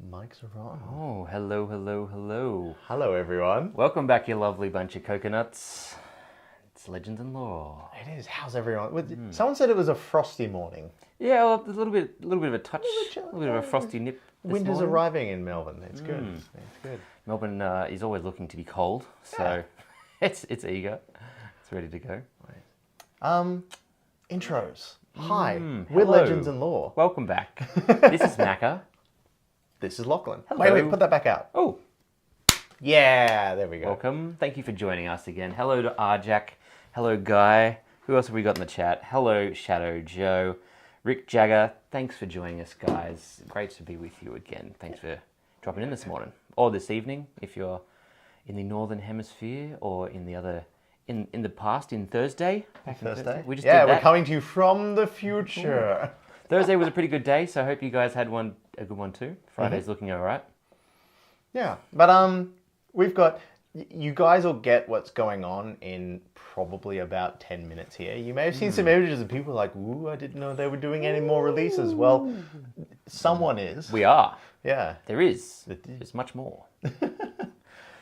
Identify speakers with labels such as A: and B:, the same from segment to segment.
A: Mics are on.
B: Oh, hello, hello, hello.
A: Hello, everyone.
B: Welcome back, you lovely bunch of coconuts. It's Legends and Lore.
A: It is. How's everyone? Someone said it was a frosty morning.
B: Yeah, well, there's a little bit of a touch, a little bit of a frosty nip.
A: Winter's arriving in Melbourne. It's good. It's good.
B: Melbourne is always looking to be cold, so it's eager. It's ready to go.
A: Intros. Hi, we're
B: hello.
A: Legends and Lore.
B: Welcome back. This is Macca.
A: This is Lachlan.
B: Hello.
A: Wait, put that back out.
B: Oh,
A: Yeah, there we go.
B: welcome. Thank you for joining us again. Hello to Arjack. Hello, Guy. Who else have we got in the chat? Hello, Shadow Joe. Rick Jagger. Thanks for joining us, guys. Great to be with you again. Thanks for dropping in this morning or this evening if you're in the northern hemisphere or in the other in the past in Thursday. Back in
A: Thursday.
B: We just
A: Yeah,
B: did
A: we're
B: that.
A: coming to you from the future.
B: Thursday was a pretty good day, so I hope you guys had a good one too. Friday's looking all right.
A: Yeah, but we've got. You guys will get what's going on in probably about 10 minutes here. You may have seen some images of people like, ooh, I didn't know they were doing any more releases. Well, someone is.
B: We are.
A: Yeah.
B: There is. There's much more.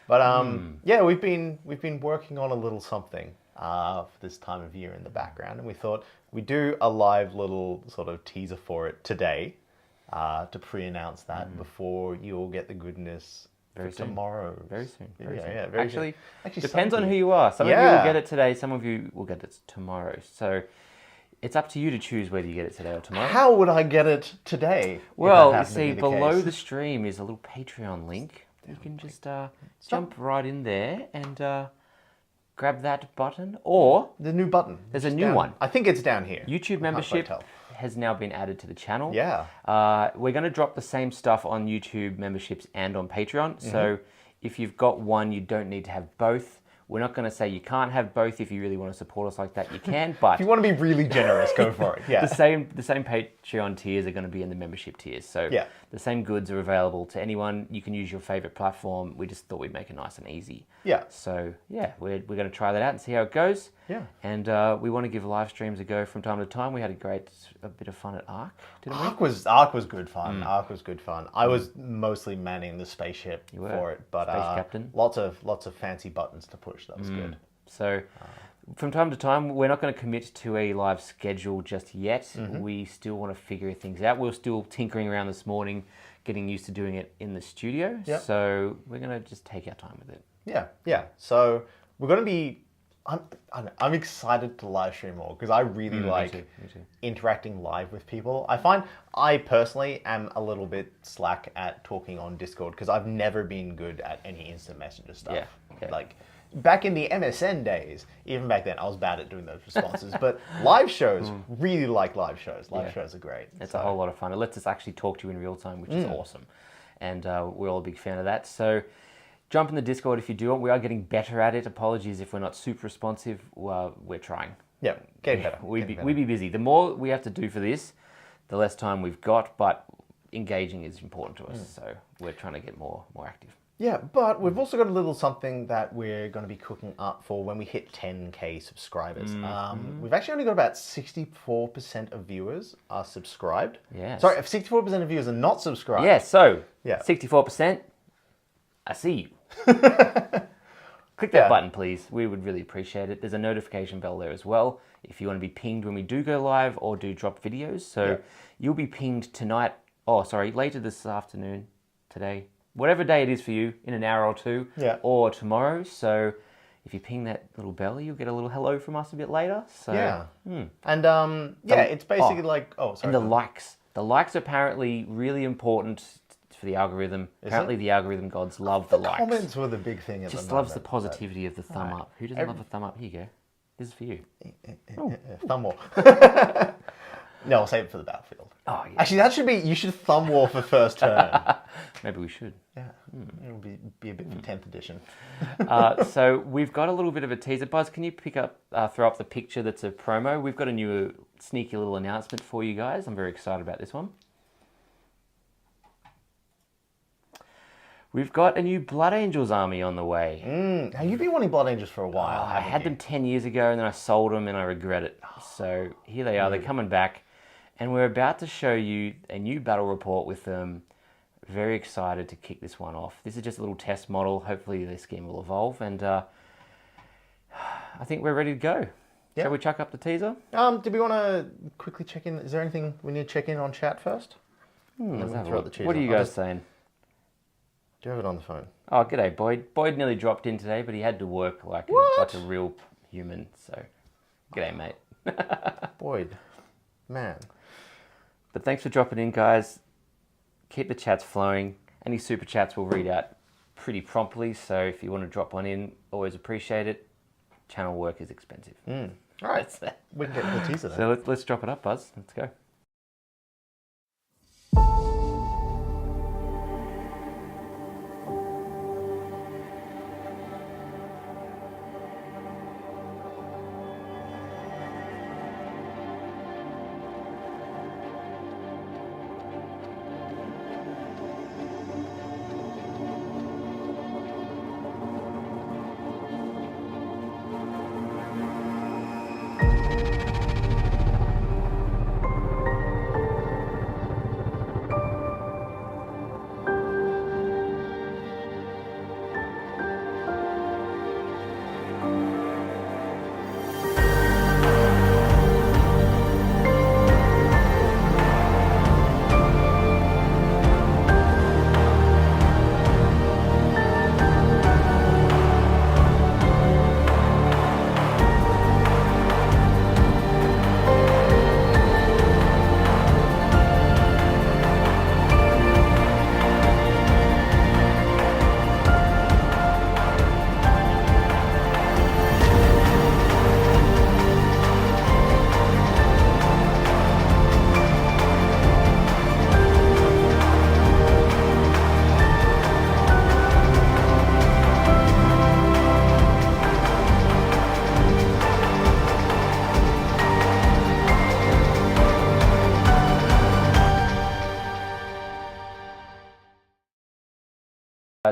A: But yeah, we've been working on a little something for this time of year in the background, and we thought we'd do a live little sort of teaser for it today to pre-announce that before you all get the goodness
B: Very
A: for
B: soon.
A: tomorrow.
B: Very soon. Very soon.
A: Yeah, very
B: Actually,
A: soon.
B: depends on
A: some
B: who you are. Some of you
A: Yeah.
B: will get it today. Some of you will get it tomorrow. So it's up to you to choose whether you get it today or tomorrow.
A: How would I get it today? if
B: Well,
A: that
B: you
A: happened to
B: see,
A: be the
B: below
A: case?
B: the stream is a little Patreon link. You can just jump right in there and grab that button. Or
A: the new button.
B: there's a
A: It's
B: new
A: down-
B: one.
A: I think it's down here.
B: YouTube
A: I can't quite
B: membership
A: tell.
B: has now been added to the channel.
A: Yeah.
B: We're going to drop the same stuff on YouTube memberships and on Patreon. So if you've got one, you don't need to have both. We're not going to say you can't have both. If you really want to support us like that, you can. But
A: If you want to be really generous, go for it. Yeah.
B: the same Patreon tiers are going to be in the membership tiers. So
A: Yeah.
B: the same goods are available to anyone. You can use your favorite platform. We just thought we'd make it nice and easy.
A: Yeah.
B: So yeah, we're going to try that out and see how it goes.
A: Yeah.
B: And we want to give live streams a go from time to time. We had a bit of fun at Arc, didn't we?
A: Arc was good fun. Arc was good fun. I was mostly manning the spaceship
B: were.
A: for it, but
B: Space captain.
A: lots of fancy buttons to push. That was good.
B: So from time to time, we're not going to commit to a live schedule just yet. We still want to figure things out. We're still tinkering around this morning, getting used to doing it in the studio.
A: Yep.
B: So we're going to just take our time with it.
A: Yeah. So we're gonna be. I'm excited to live stream more because I really like
B: Me too.
A: interacting live with people. I find I personally am a little bit slack at talking on Discord because I've never been good at any instant messenger stuff.
B: Yeah.
A: Like back in the MSN days, even back then, I was bad at doing those responses. But live shows, really like live shows. Live shows are great.
B: It's a whole lot of fun. It lets us actually talk to you in real time, which is awesome. And we're all a big fan of that. So jump in the Discord if you do want. We are getting better at it. Apologies if we're not super responsive. Well, we're trying.
A: Yeah, getting better.
B: We'd be busy. The more we have to do for this, the less time we've got, but engaging is important to us. So we're trying to get more active.
A: Yeah, but we've also got a little something that we're going to be cooking up for when we hit 10K subscribers. We've actually only got about 64% of viewers are subscribed.
B: Yes.
A: Sorry, 64% of viewers are not subscribed.
B: Yeah, so
A: Yeah.
B: 64%, I see you. Click that button, please. We would really appreciate it. There's a notification bell there as well if you want to be pinged when we do go live or do drop videos. So you'll be pinged tonight, later this afternoon, today, whatever day it is for you, in an hour or two, or tomorrow. So if you ping that little bell, you'll get a little hello from us a bit later. So
A: And it's basically
B: and the likes. The likes are apparently really important for the algorithm. Apparently the algorithm gods love the likes.
A: comments were the big thing at
B: Just
A: the
B: loves the
A: moment.
B: positivity of the thumb up. Who doesn't love a thumb up? Here you go. This is for you.
A: Thumb war. No, I'll save it for the battlefield.
B: Oh, yeah.
A: Actually, you should thumb war for first turn.
B: Maybe we should.
A: Yeah, it'll be a bit for 10th edition.
B: So we've got a little bit of a teaser. Buzz, can you throw up the picture that's a promo? We've got a new sneaky little announcement for you guys. I'm very excited about this one. We've got a new Blood Angels army on the way.
A: Now, you've been wanting Blood Angels for a while.
B: I had them 10 years ago and then I sold them and I regret it. So here they are. They're coming back. And we're about to show you a new battle report with them. very excited to kick this one off. This is just a little test model. Hopefully this scheme will evolve, and I think we're ready to go. Yeah. Shall we chuck up the teaser?
A: Do we want to quickly check in? Is there anything we need to check in on chat first?
B: What are you guys saying?
A: Do you have it on the phone?
B: Oh, g'day, Boyd. Boyd nearly dropped in today, but he had to work like a real human. So, g'day, mate.
A: Boyd, man.
B: But thanks for dropping in, guys. Keep the chats flowing. Any super chats we'll read out pretty promptly. So if you want to drop one in, always appreciate it. Channel work is expensive.
A: All right, we can get the teaser then.
B: So let's drop it up, Buzz. Let's go.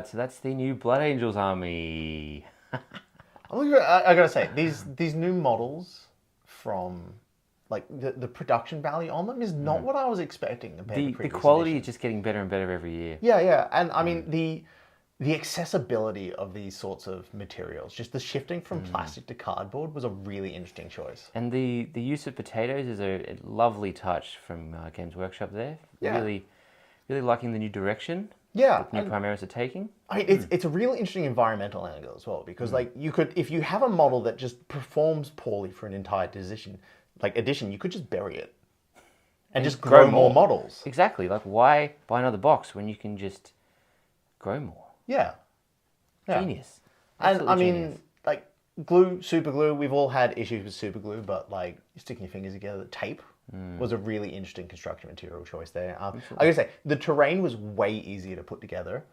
B: So that's the new Blood Angels army.
A: I gotta say, these new models from like the production value on them is not what I was expecting compared to previous
B: the quality
A: editions.
B: is just getting better and better every year.
A: Yeah, and I mean the accessibility of these sorts of materials, just the shifting from plastic to cardboard was a really interesting choice.
B: And the use of potatoes is a lovely touch from Games Workshop there.
A: Yeah.
B: Really liking the new direction.
A: Yeah,
B: the new Primaris are taking.
A: I mean, it's a really interesting environmental angle as well, because like you could, if you have a model that just performs poorly for an entire edition, you could just bury it and just grow more models.
B: Exactly. Like, why buy another box when you can just grow more?
A: Yeah.
B: Genius.
A: And I mean,
B: genius.
A: like glue, super glue. We've all had issues with super glue, but like sticking your fingers together, tape was a really interesting construction material choice there. I gotta say, the terrain was way easier to put together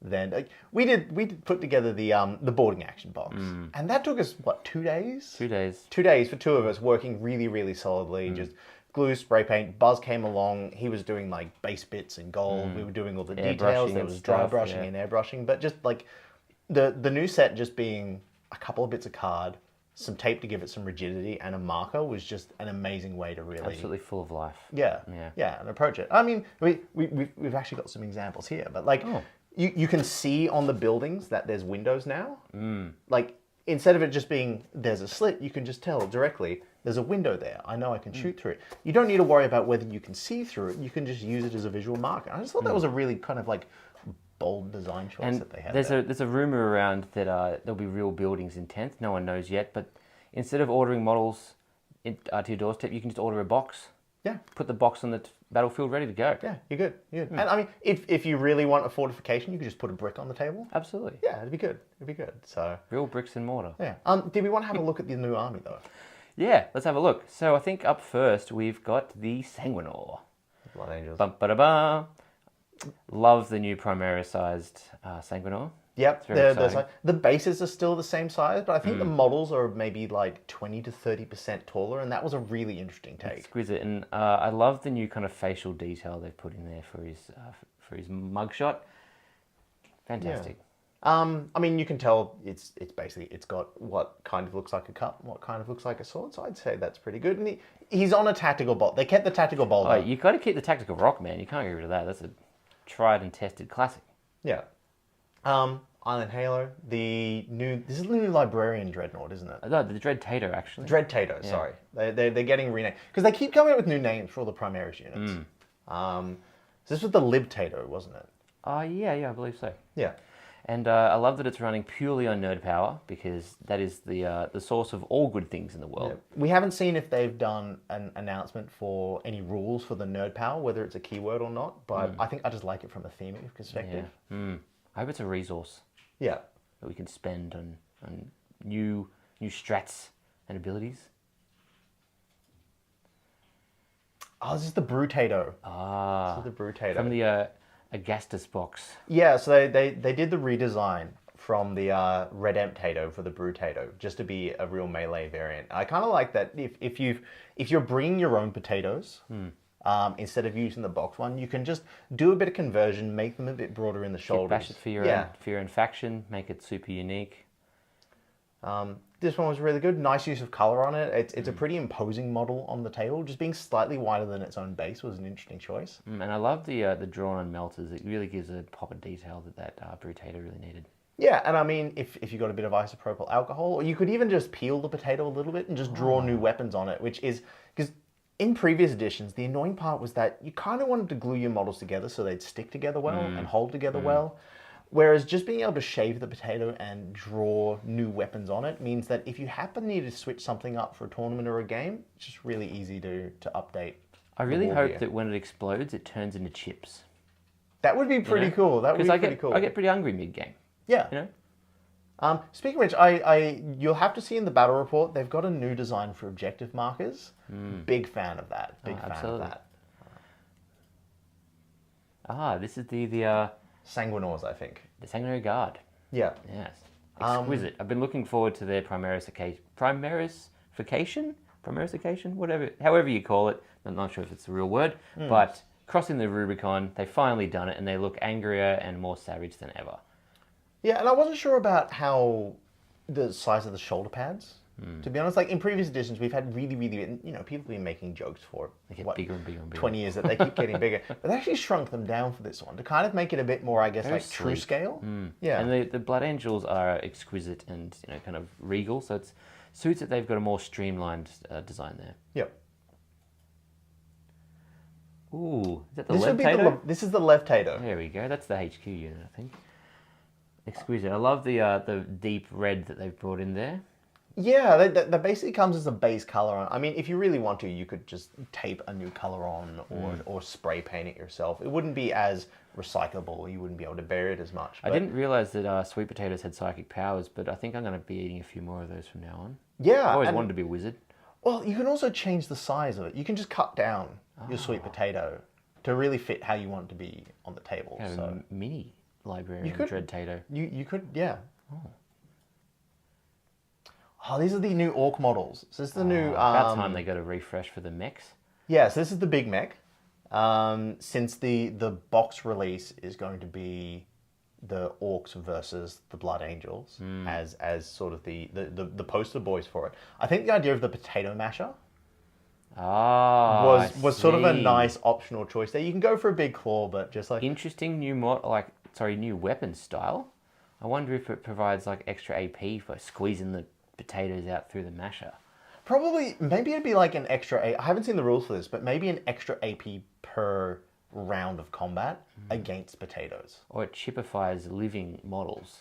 A: than we did put together the boarding action box, and that took us what 2 days?
B: 2 days.
A: 2 days for two of us working really solidly. Just glue, spray paint. Buzz came along. He was doing like base bits and gold. We were doing all the details. There was dry brushing and airbrushing, but just like the new set just being a couple of bits of card, some tape to give it some rigidity, and a marker was just an amazing way to really
B: Absolutely full of life.
A: Yeah, and approach it. I mean, we've actually got some examples here, but like you can see on the buildings that there's windows now. Like instead of it just being there's a slit, you can just tell directly there's a window there. I know I can shoot through it. You don't need to worry about whether you can see through it. You can just use it as a visual marker. I just thought that was a really kind of like bold design choice that they had.
B: There's a rumor around that there'll be real buildings in 10th. No one knows yet, but instead of ordering models to your doorstep, you can just order a box.
A: Yeah.
B: Put the box on the battlefield ready to go.
A: Yeah, you're good. And I mean, if you really want a fortification, you could just put a brick on the table.
B: Absolutely.
A: Yeah, it'd be good. So
B: real bricks and mortar.
A: Yeah. Did we want to have a look at the new army though?
B: Yeah, let's have a look. So I think up first we've got the Sanguinor.
A: Blood Angels.
B: Bum-ba-da-ba. Love the new Primaris-sized Sanguinor.
A: Yep, the bases are still the same size, but I think the models are maybe like 20 to 30% taller, and that was a really interesting take.
B: Exquisite, and I love the new kind of facial detail they've put in there for his mugshot. Fantastic.
A: Yeah. I mean, you can tell it's basically it's got what kind of looks like a cup, what kind of looks like a sword. So I'd say that's pretty good. And he's on a tactical bolt. They kept the tactical bolt.
B: Oh, you got to keep the tactical rock, man. You can't get rid of that. tried and tested classic.
A: Yeah. Island Halo, this is the new Librarian Dreadnought, isn't it?
B: No, the Dread Tato, actually.
A: Dread Tato, sorry. They're getting renamed. Because they keep coming up with new names for all the Primaris units. So this was the Lib Tato, wasn't it?
B: Yeah, I believe so.
A: Yeah.
B: And I love that it's running purely on nerd power, because that is the source of all good things in the world.
A: Yeah. We haven't seen if they've done an announcement for any rules for the nerd power, whether it's a keyword or not, but I think I just like it from a theming perspective.
B: Yeah. I hope it's a resource.
A: Yeah.
B: That we can spend on new strats and abilities.
A: Oh, this is the Brutato.
B: This
A: is the Brutato.
B: From the Agastus box.
A: Yeah, so they did the redesign from the Redemptato for the Brutato, just to be a real melee variant. I kind of like that if you're bringing your own potatoes, instead of using the box one, you can just do a bit of conversion, make them a bit broader in the shoulders.
B: Bash it for your own faction, make it super unique.
A: This one was really good. Nice use of color on it. It's a pretty imposing model on the table. Just being slightly wider than its own base was an interesting choice.
B: And I love the drawn on melters. It really gives a pop of detail that Brutato really needed.
A: Yeah, and I mean, if you got a bit of isopropyl alcohol, or you could even just peel the potato a little bit and just draw new weapons on it, which is because in previous editions, the annoying part was that you kind of wanted to glue your models together so they'd stick together well and hold together well. Whereas just being able to shave the potato and draw new weapons on it means that if you happen to need to switch something up for a tournament or a game, it's just really easy to update.
B: I really hope that when it explodes, it turns into chips.
A: That would be pretty cool. That would be pretty cool.
B: I get pretty hungry mid-game.
A: Yeah.
B: You know?
A: Speaking of which, you'll have to see in the battle report, they've got a new design for objective markers. Big fan of that. Big fan of that.
B: This is the
A: Sanguinors, I think.
B: The Sanguinary Guard.
A: Yeah.
B: Yes. Exquisite. I've been looking forward to their Primarisification? Whatever, however you call it. I'm not sure if it's the real word, but crossing the Rubicon, they've finally done it, and they look angrier and more savage than ever.
A: Yeah, and I wasn't sure about how the size of the shoulder pads. To be honest, like in previous editions, we've had really, people have been making jokes for
B: They get bigger and bigger and bigger.
A: 20 years that they keep getting bigger. But they actually shrunk them down for this one to kind of make it a bit more, I guess,
B: Very
A: like true
B: sleek.
A: scale. Yeah.
B: And the Blood Angels are exquisite and kind of regal, so it suits that they've got a more streamlined design there.
A: Yep.
B: Ooh, is that the Levtato?
A: This is the Levtato.
B: There we go. That's the HQ unit, I think. Exquisite. I love the deep red that they've brought in there.
A: Yeah, that basically comes as a base color on. I mean, if you really want to, you could just tape a new color on or spray paint it yourself. It wouldn't be as recyclable. You wouldn't be able to bury it as much.
B: I didn't realize that sweet potatoes had psychic powers, but I think I'm going to be eating a few more of those from now on.
A: Yeah.
B: I've always wanted to be a wizard.
A: Well, you can also change the size of it. You can just cut down your sweet potato to really fit how you want it to be on the table.
B: Kind of a mini librarian Dread Tato.
A: You could, yeah. Oh, these are the new orc models. So this is the new...
B: about time they got a refresh for the mechs.
A: Yeah, so this is the big mech. Since the box release is going to be the orcs versus the Blood Angels as sort of the poster boys for it. I think the idea of the potato masher was sort of a nice optional choice there. You can go for a big claw, but just like...
B: Interesting new new weapon style. I wonder if it provides like extra AP for squeezing the potatoes out through the masher.
A: Probably, maybe it'd be like an extra I haven't seen the rules for this, but maybe an extra AP per round of combat against potatoes.
B: Or it chipifies living models,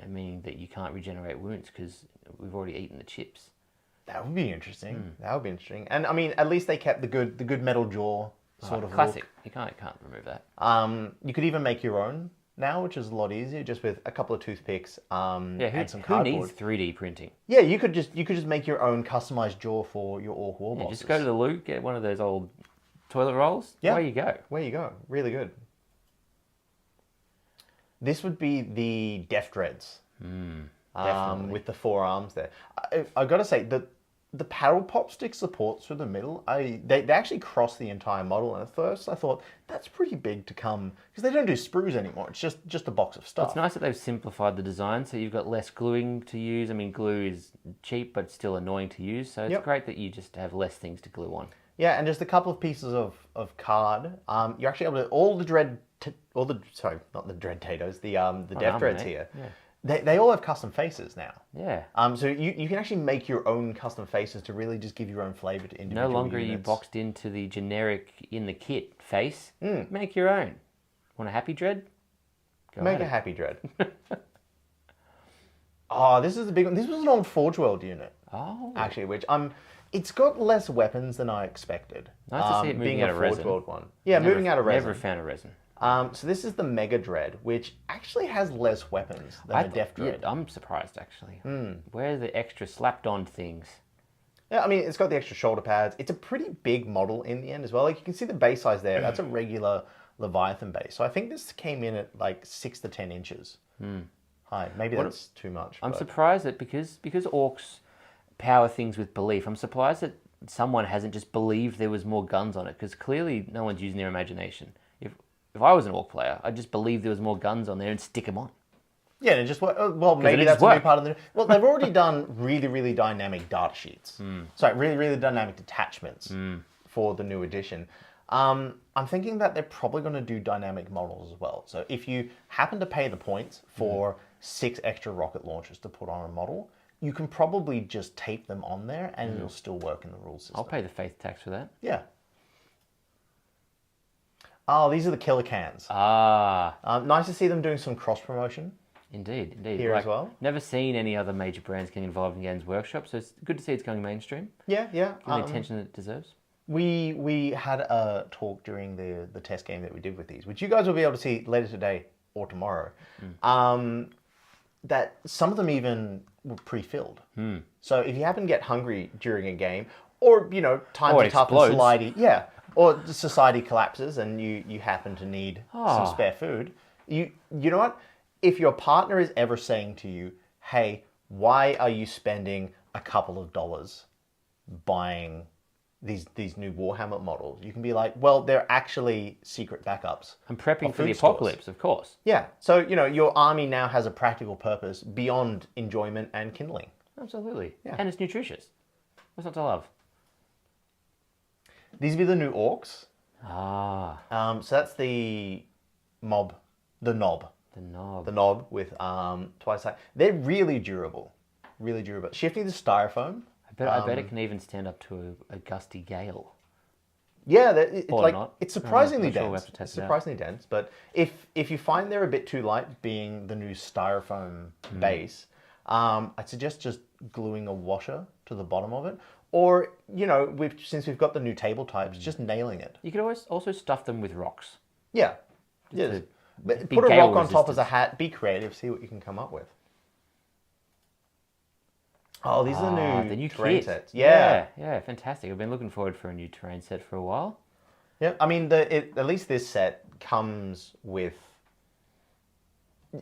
B: meaning that you can't regenerate wounds because we've already eaten the chips.
A: That would be interesting. That would be interesting. And I mean, at least they kept the good metal jaw sort of
B: classic.
A: look.
B: You can't remove that.
A: You could even make your own now, which is a lot easier, just with a couple of toothpicks and some
B: who
A: cardboard.
B: needs 3D printing?
A: Yeah, you could just make your own customized jaw for your orc war bosses.
B: Just go to the loot, get one of those old toilet rolls.
A: Yeah.
B: Where you go.
A: Where you go. Really good. This would be the Death Dreads.
B: Definitely.
A: With the 4 arms there. I've got to say, the paddle pop stick supports through the middle, they actually cross the entire model, and at first I thought, that's pretty big to come, because they don't do sprues anymore, it's just a box of stuff.
B: It's nice that they've simplified the design, so you've got less gluing to use. I mean, glue is cheap, but still annoying to use, so it's great that you just have less things to glue on.
A: Yeah, and just a couple of pieces of card. You're actually able to, all the Dread sorry, not the dread taters, the death
B: armor,
A: dreads
B: mate.
A: here.
B: Yeah.
A: They all have custom faces now.
B: Yeah.
A: So you can actually make your own custom faces to really just give your own flavor to individual
B: No longer
A: units.
B: are you boxed into the generic in the kit face. Make your own. Want a happy dread? Go
A: Make
B: at
A: a
B: it.
A: happy dread. Oh, this is the big one. This was an old Forge World unit.
B: Oh.
A: Actually, which it's got less weapons than I expected.
B: Nice to see it moving
A: being
B: out
A: a
B: of
A: Forge
B: resin.
A: World one. Yeah, moving out of resin.
B: Never found a resin.
A: So this is the Mega Dread, which actually has less weapons than the Death Dread.
B: Yeah, I'm surprised actually. Where are the extra slapped on things?
A: Yeah, I mean, it's got the extra shoulder pads. It's a pretty big model in the end as well. Like, you can see the base size there. That's a regular Leviathan base. So I think this came in at like 6 to 10 inches high. Maybe that's too much.
B: I'm surprised that because orcs power things with belief, I'm surprised that someone hasn't just believed there was more guns on it, because clearly no one's using their imagination. If I was an orc player, I'd just believe there was more guns on there and stick them on.
A: Yeah, and it just well, maybe that's a new part of the. Well, they've already done really, really dynamic data sheets. Sorry, really, really dynamic detachments for the new edition. I'm thinking that they're probably going to do dynamic models as well. So if you happen to pay the points for 6 extra rocket launchers to put on a model, you can probably just tape them on there, and it'll still work in the rules system.
B: I'll pay the faith tax for that.
A: Yeah. Oh, these are the killer cans. Nice to see them doing some cross promotion.
B: Indeed.
A: Here as well.
B: Never seen any other major brands getting involved in Games Workshop, so it's good to see it's going mainstream.
A: Yeah.
B: Give the attention that it deserves.
A: We had a talk during the test game that we did with these, which you guys will be able to see later today or tomorrow. That some of them even were pre-filled. So if you happen to get hungry during a game, or times are tough and society, or society collapses and you happen to need some spare food, you know what? If your partner is ever saying to you, "Hey, why are you spending a couple of dollars buying these new Warhammer models?" You can be like, "Well, they're actually secret backups.
B: I'm prepping for the
A: food stores."
B: apocalypse, of course.
A: Yeah. So your army now has a practical purpose beyond enjoyment and kindling.
B: Absolutely.
A: Yeah.
B: And it's nutritious. What's not to love?
A: These will be the new orcs. So that's the knob.
B: The knob.
A: The knob with twice that. They're really durable. Really durable. Shifting to styrofoam.
B: I bet it can even stand up to a gusty gale.
A: Yeah, it's
B: Or
A: like
B: not.
A: it's surprisingly
B: Not sure.
A: dense.
B: We'll have to test
A: It's
B: it out.
A: surprisingly dense. But if you find they're a bit too light, being the new styrofoam base, I'd suggest just gluing a washer to the bottom of it. Or, since we've got the new table types, just nailing it.
B: You could always also stuff them with rocks.
A: Yeah.
B: But
A: put a rock on top as a hat, be creative, see what you can come up with. Oh, these are
B: the new
A: terrain
B: kit.
A: sets. Yeah.
B: Yeah, fantastic. I've been looking forward for a new terrain set for a while.
A: Yeah, I mean, at least this set comes with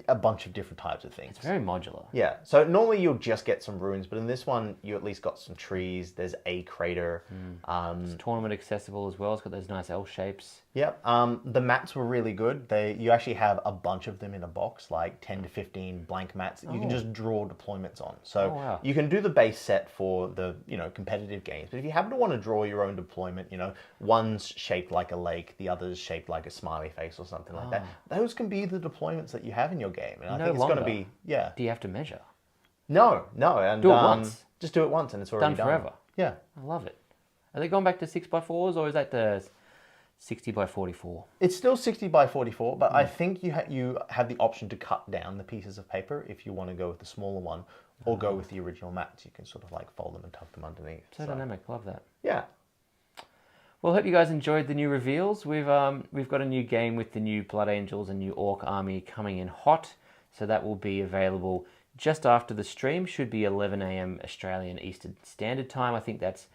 A: a bunch of different types of things.
B: It's very modular.
A: Yeah, so normally you'll just get some ruins, but in this one, you at least got some trees. There's a crater.
B: It's tournament accessible as well. It's got those nice L shapes.
A: Yep. The mats were really good. You actually have a bunch of them in a box, like 10 to 15 blank mats that you can just draw deployments on. So
B: wow.
A: you can do the base set for the competitive games. But if you happen to want to draw your own deployment, one's shaped like a lake, the other's shaped like a smiley face or something like that. Those can be the deployments that you have in your game. And I think it's going to be,
B: Do you have to measure?
A: No. And,
B: do it once.
A: Just do it once and it's already
B: done forever.
A: Yeah.
B: I love it. Are they going back to 6x4s or is that the 60x44?
A: It's still 60x44, but I think you have the option to cut down the pieces of paper if you want to go with the smaller one or go with the original mats. You can sort of like fold them and tuck them underneath.
B: So dynamic. Love that.
A: Yeah.
B: Well, I hope you guys enjoyed the new reveals. We've got a new game with the new Blood Angels and new Orc Army coming in hot. So that will be available just after the stream. Should be 11 a.m. Australian Eastern Standard Time. I think that's,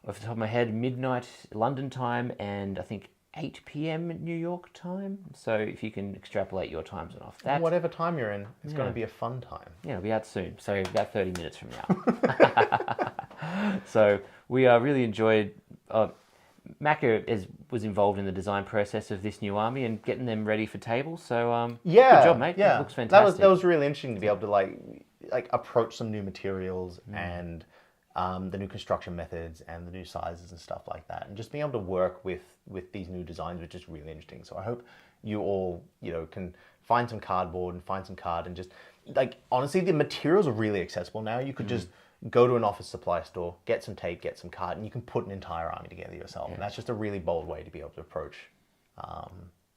B: off the top of my head, midnight London time and I think 8 p.m. New York time. So if you can extrapolate your time zone off that.
A: Whatever time you're in, it's going to be a fun time.
B: Yeah, it'll be out soon. So about 30 minutes from now. So we really enjoyed... Macca was involved in the design process of this new army and getting them ready for tables. So good job, mate.
A: Yeah,
B: It looks fantastic.
A: That was really interesting to be able to like approach some new materials and the new construction methods and the new sizes and stuff like that, and just being able to work with these new designs, which is really interesting. So I hope you all, can find some cardboard and find some card, and just like, honestly, the materials are really accessible now. You could just go to an office supply store, get some tape, get some card, and you can put an entire army together yourself. And that's just a really bold way to be able to approach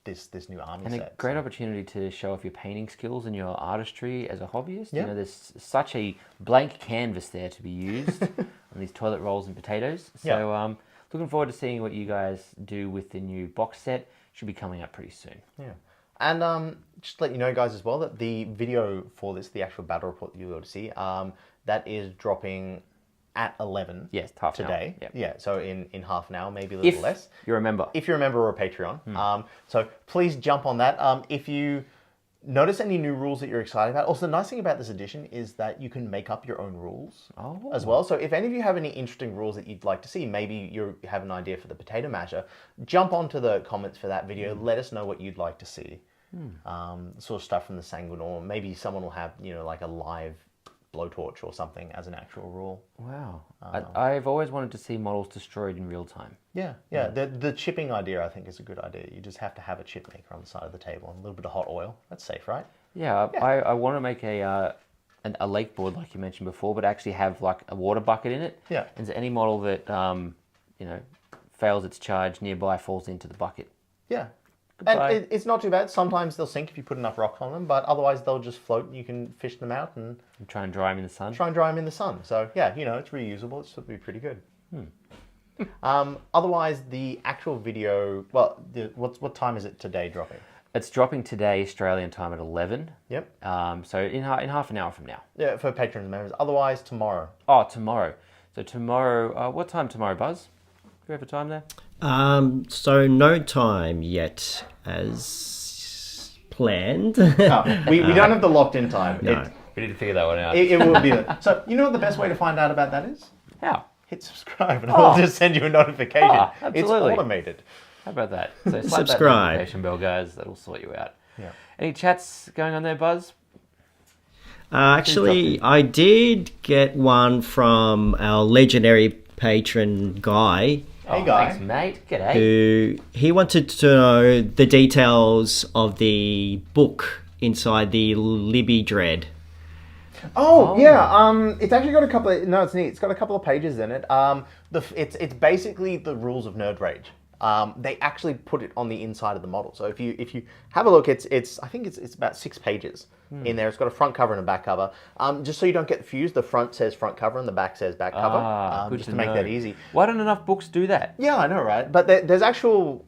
A: this new army set.
B: And a great opportunity to show off your painting skills and your artistry as a hobbyist.
A: Yeah.
B: There's such a blank canvas there to be used on these toilet rolls and potatoes. So looking forward to seeing what you guys do with the new box set. Should be coming up pretty soon.
A: Yeah. And just to let you know, guys, as well, that the video for this, the actual battle report that you'll be able to see, that is dropping at 11
B: half
A: today.
B: Yep.
A: Yeah, so in half an hour, maybe a little less.
B: You're a member.
A: If you're a member or a Patreon. So please jump on that. If you notice any new rules that you're excited about, also the nice thing about this edition is that you can make up your own rules as well. So if any of you have any interesting rules that you'd like to see, maybe you have an idea for the potato masher, jump onto the comments for that video. Let us know what you'd like to see. Sort of stuff from the Sanguinor. Maybe someone will have, like a live blowtorch or something as an actual rule.
B: Wow. I've always wanted to see models destroyed in real time.
A: Yeah. The chipping idea, I think, is a good idea. You just have to have a chip maker on the side of the table and a little bit of hot oil. That's safe, right?
B: Yeah. I want to make a lake board like you mentioned before, but actually have like a water bucket in it.
A: Yeah.
B: And so any model that fails its charge nearby falls into the bucket.
A: Yeah.
B: Goodbye.
A: And it's not too bad. Sometimes they'll sink if you put enough rocks on them, but otherwise they'll just float and you can fish them out and
B: try and dry them in the sun.
A: So yeah, it's reusable. It should be pretty good. Otherwise, the actual video, well, what time is it today dropping?
B: It's dropping today, Australian time at 11.
A: Yep.
B: So in half an hour from now.
A: Yeah, for patrons members. Otherwise, tomorrow.
B: Oh, tomorrow. So tomorrow, what time tomorrow, Buzz? Do we have a time there?
C: So no time yet as planned.
A: No, we don't have the locked-in time.
C: No.
B: We need to figure that one out.
A: It will be that. So you know what the best way to find out about that is?
B: How?
A: Hit subscribe and I'll just send you a notification.
B: Absolutely.
A: It's automated.
B: How about that? So slap that
C: Subscribe.
B: notification bell, guys. That'll sort you out.
A: Yeah.
B: Any chats going on there, Buzz?
C: Actually, I did get one from our legendary patron Guy,
A: Hey, Guy.
B: Thanks, mate. G'day.
C: who he wanted to know the details of the book inside the Libby Dread.
A: Oh, yeah. It's actually got a couple of... No, it's neat. It's got a couple of pages in it. It's basically the rules of Nerd Rage. They actually put it on the inside of the model. So if you have a look, I think it's about 6 pages in there. It's got a front cover and a back cover. Just so you don't get confused, the front says front cover and the back says back cover.
B: Good
A: Just to make that easy.
B: Why don't enough books do that?
A: Yeah, I know, right? But there's actual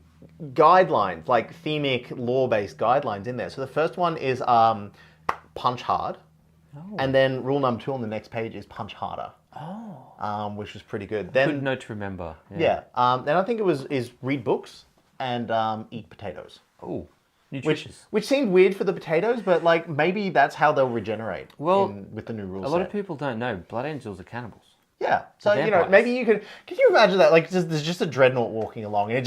A: guidelines, like themic, lore-based guidelines in there. So the first one is punch hard. And then rule number 2 on the next page is punch harder. Which was pretty good. Then,
B: Good note to remember.
A: yeah. Then I think it is read books and eat potatoes.
B: Oh, nutritious.
A: Which seemed weird for the potatoes, but like maybe that's how they'll regenerate.
B: Well,
A: with the new rules.
B: A lot of people don't know Blood Angels are cannibals.
A: Yeah. So
B: Vampires.
A: maybe you could you imagine that? Like there's just a dreadnought walking along and it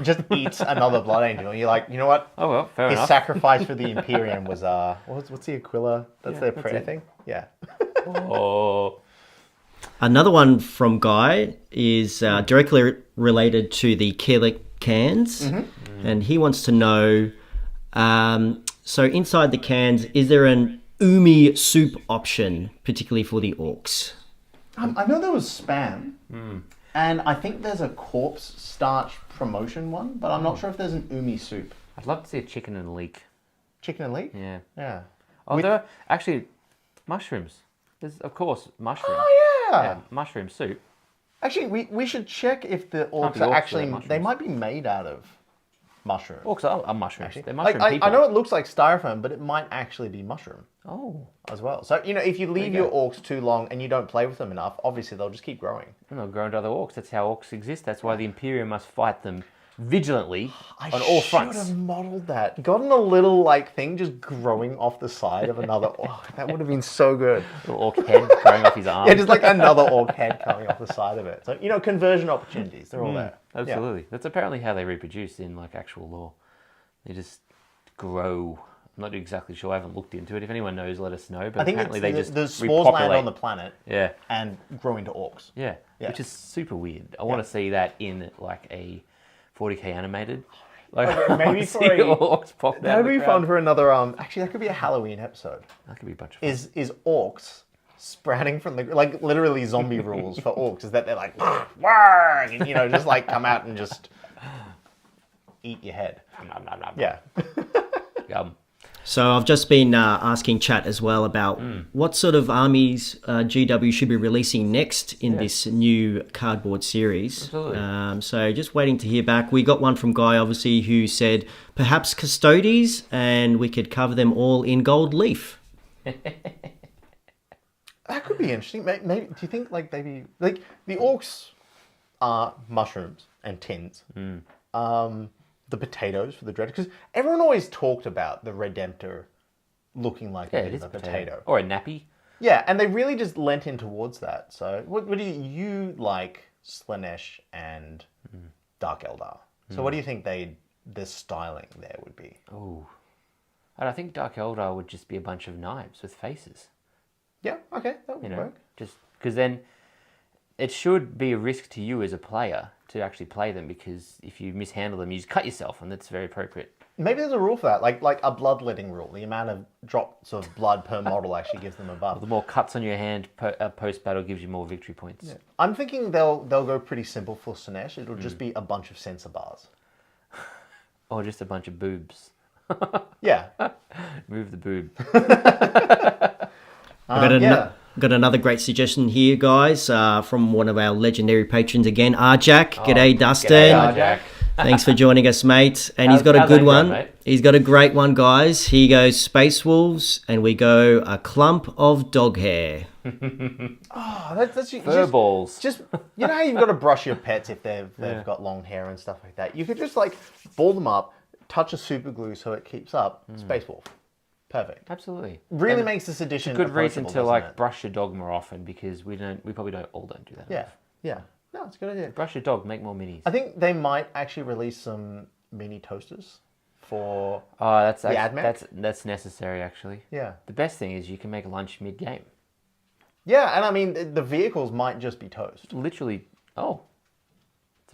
A: just eats another blood angel. And you're like, you know what?
B: Oh well, fair
A: His
B: enough.
A: sacrifice for the Imperium was what's the Aquila? That's their prayer thing. Yeah.
B: Oh.
C: Another one from Guy is directly related to the Keelik cans, and he wants to know, so inside the cans, is there an umi soup option, particularly for the orcs?
A: I know there was spam, and I think there's a corpse starch promotion one, but I'm not sure if there's an umi soup.
B: I'd love to see a chicken and leek.
A: Chicken and leek?
B: Yeah.
A: Yeah.
B: Oh, there are actually mushrooms. There's of course mushrooms.
A: Oh yeah.
B: Yeah, mushroom soup.
A: Actually, we should check if the orcs
B: be
A: are
B: orcs
A: actually...
B: without mushrooms.
A: They might be made out of mushrooms.
B: Orcs are mushrooms.
A: Actually.
B: They're
A: Like,
B: mushroom people.
A: I know it looks like styrofoam, but it might actually be mushroom
B: Oh.
A: as well. So, if you leave your orcs too long and you don't play with them enough, obviously they'll just keep growing.
B: And they'll grow into other orcs. That's how orcs exist. That's why the Imperium must fight them vigilantly
A: I
B: on all
A: should
B: fronts.
A: have modelled that. Gotten a little, thing just growing off the side of another... Oh, that would have been so good.
B: Little orc head growing off his arm.
A: Yeah, just like another orc head coming off the side of it. So, conversion opportunities, they're all there.
B: Absolutely. That's apparently how they reproduce in actual lore. They just grow not exactly sure. I haven't looked into it. If anyone knows, let us know. But
A: I think
B: apparently they just
A: the spores land
B: repopulate
A: on the planet
B: Yeah.
A: and grow into orcs.
B: Yeah.
A: Yeah.
B: Which is super weird. I want to see that in like a 40k animated. Like
A: Maybe for a
B: orcs pop out
A: that
B: of
A: would
B: the
A: be
B: ground.
A: fun for another. Actually, that could be a Halloween episode.
B: That could be a bunch of fun.
A: Is orcs sprouting from the like literally zombie rules for orcs? Is that they're like "Warg," and, just like come out and just eat your head?
B: Nom, nom, nom.
A: Yeah.
B: Yum.
C: So I've just been asking chat as well about what sort of armies GW should be releasing next in this new cardboard series.
B: Absolutely.
C: So just waiting to hear back. We got one from Guy, obviously, who said perhaps Custodes, and we could cover them all in gold leaf.
A: That could be interesting. Maybe do you think like maybe like the orcs are mushrooms and tins? The potatoes for the dread, because everyone always talked about the Redemptor looking like a bit of a potato.
B: Or a nappy.
A: Yeah, and they really just lent in towards that. So what do you like Slaanesh and Dark Eldar? So what do you think the styling there would be?
B: Oh. And I think Dark Eldar would just be a bunch of knives with faces.
A: Yeah, okay, that would work.
B: Just because then it should be a risk to you as a player to actually play them, because if you mishandle them, you just cut yourself, and that's very appropriate.
A: Maybe there's a rule for that, like a bloodletting rule. The amount of drops of blood per model actually gives them a buff.
B: The more cuts on your hand post-battle gives you more victory points.
A: Yeah. I'm thinking they'll go pretty simple for Slaanesh. It'll just be a bunch of sensor bars.
B: Or just a bunch of boobs.
A: Yeah.
B: Move the boob.
C: Got another great suggestion here, guys, from one of our legendary patrons again, Arjack. G'day, Dustin.
B: G'day, Arjack.
C: Thanks for joining us, mate. And he's got a good one.
B: Mate?
C: He's got a great one, guys. He goes Space Wolves, and we go a clump of dog hair.
A: That's
B: Fur balls.
A: Just you know how you've got to brush your pets if they've got long hair and stuff like that. You could just like ball them up, touch a super glue so it keeps up. Space Wolf. Perfect.
B: Absolutely.
A: Really
B: And
A: makes this edition
B: good reason
A: approachable,
B: to
A: doesn't
B: like
A: it?
B: brush your dog more often, because we probably don't do that.
A: Yeah.
B: enough.
A: Yeah. No, it's a good idea.
B: Brush your dog, make more minis.
A: I think they might actually release some mini toasters for
B: Oh, that's
A: the
B: actually,
A: AdMech?
B: that's necessary actually.
A: Yeah.
B: The best thing is you can make lunch mid-game.
A: Yeah, and I mean the vehicles might just be toast.
B: Literally. Oh,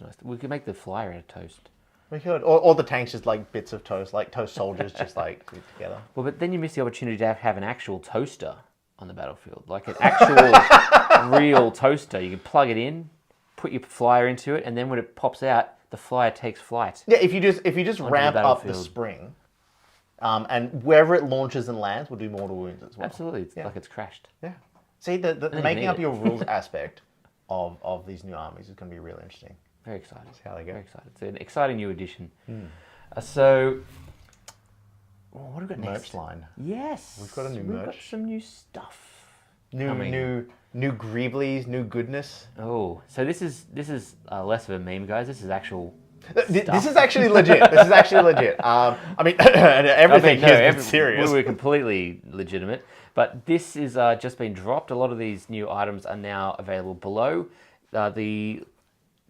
B: that's nice. We could make the flyer out of toast.
A: We could, or the tanks just like bits of toast, like toast soldiers, just like put together.
B: Well, but then you miss the opportunity to have an actual toaster on the battlefield, like an actual real toaster. You can plug it in, put your flyer into it, and then when it pops out, the flyer takes flight.
A: Yeah, if you just ramp up the
B: battlefield.
A: spring, and wherever it launches and lands, will do mortal wounds as well.
B: Absolutely, it's like it's crashed.
A: Yeah. See, the
B: you
A: making
B: need
A: up
B: it.
A: your rules aspect of these new armies is going to be really interesting.
B: Very excited.
A: See how they go.
B: Very excited. It's an exciting new edition. So, what have we got
A: Merch
B: next?
A: line.
B: Yes,
A: We've got a new
B: We've got
A: merch.
B: some new stuff.
A: New Greeblies, new goodness.
B: Oh, so this is less of a meme, guys. This is actual.
A: This is actually legit. I mean, everything here is serious.
B: We were completely legitimate. But this is just been dropped. A lot of these new items are now available below. The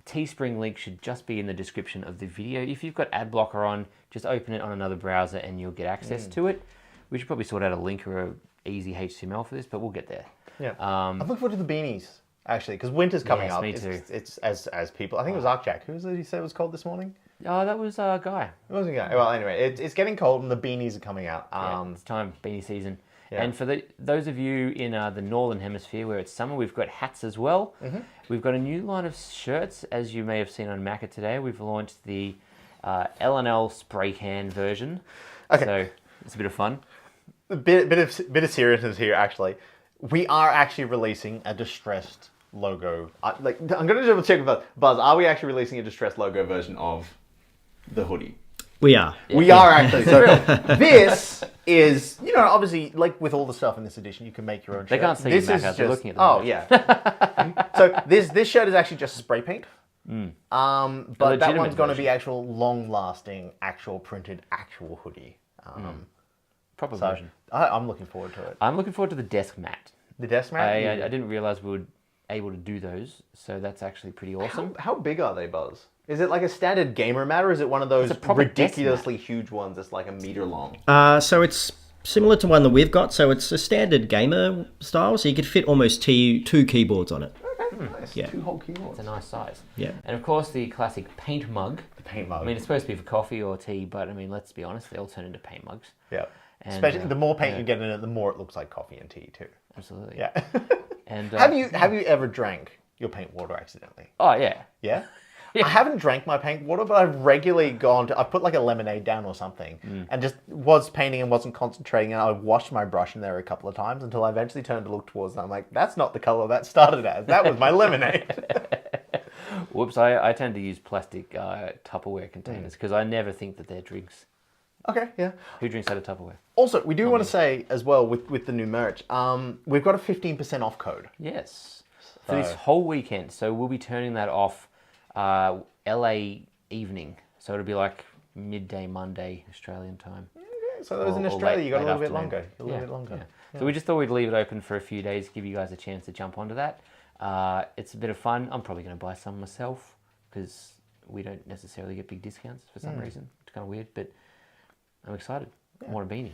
B: Teespring link should just be in the description of the video. If you've got ad blocker on, just open it on another browser and you'll get access to it. We should probably sort out a link or an easy HTML for this, but we'll get there.
A: Yeah. I'm looking forward to the beanies, actually, because winter's coming up.
B: Me too.
A: It's as people. I think it was Arcjack. Who was it he said it was cold this morning?
B: Oh, that was a guy.
A: It wasn't a guy. Well, anyway, it's getting cold and the beanies are coming out.
B: It's time, beanie season.
A: Yeah.
B: And for those of you in the Northern Hemisphere where it's summer, we've got hats as well. We've got a new line of shirts, as you may have seen on Macca today. We've launched the L&L spray can version.
A: Okay.
B: So it's a bit of fun.
A: A bit of seriousness here, actually. We are actually releasing a distressed logo. I'm going to double check with Buzz. Are we actually releasing a distressed logo version of the hoodie?
C: We are.
A: Yeah. We are actually. So this is, obviously, like with all the stuff in this edition, you can make your own shirt.
B: They can't see
A: this
B: you,
A: is
B: Macca.
A: just,
B: They're looking at the
A: oh,
B: merch.
A: yeah. So this shirt is actually just spray paint. But that one's going to be actual long-lasting, actual printed, actual hoodie.
B: Proper
A: So
B: version.
A: I'm looking forward to it.
B: I'm looking forward to the desk mat.
A: The desk mat?
B: I didn't realize we were able to do those, so that's actually pretty awesome.
A: How big are they, Buzz? Is it like a standard gamer mat, or is it one of those
B: It's a proper
A: ridiculously huge ones that's like a meter long?
C: So it's similar to one that we've got. So it's a standard gamer style. So you could fit almost two keyboards on it.
A: Okay, nice.
C: Yeah.
A: 2 whole keyboards.
B: It's a nice size.
C: Yeah.
B: And of course, the classic paint mug.
A: The paint mug.
B: I mean, it's supposed to be for coffee or tea, but I mean, let's be honest, they all turn into paint mugs.
A: Yeah.
B: And,
A: Especially the more paint you get in it, the more it looks like coffee and tea too.
B: Absolutely.
A: Yeah.
B: And
A: have you ever drank your paint water accidentally?
B: Oh yeah.
A: Yeah? I haven't drank my paint water, but I've regularly gone to... I put like a lemonade down or something and just was painting and wasn't concentrating, and I washed my brush in there a couple of times until I eventually turned to look towards it, and I'm like, that's not the colour that started as. That was my lemonade.
B: Whoops, I tend to use plastic Tupperware containers because I never think that they're drinks.
A: Okay, yeah.
B: Who drinks out of Tupperware?
A: Also, we do want to say as well with the new merch, we've got a 15% off code.
B: Yes. For this whole weekend. So we'll be turning that off LA evening. So it'll be like midday Monday Australian time.
A: Okay, so those in
B: Or
A: Australia, you got a
B: late
A: little bit
B: afternoon.
A: longer. A little bit longer.
B: Yeah. So we just thought we'd leave it open for a few days, give you guys a chance to jump onto that. It's a bit of fun. I'm probably going to buy some myself because we don't necessarily get big discounts for some reason. It's kind of weird, but I'm excited. I want a beanie.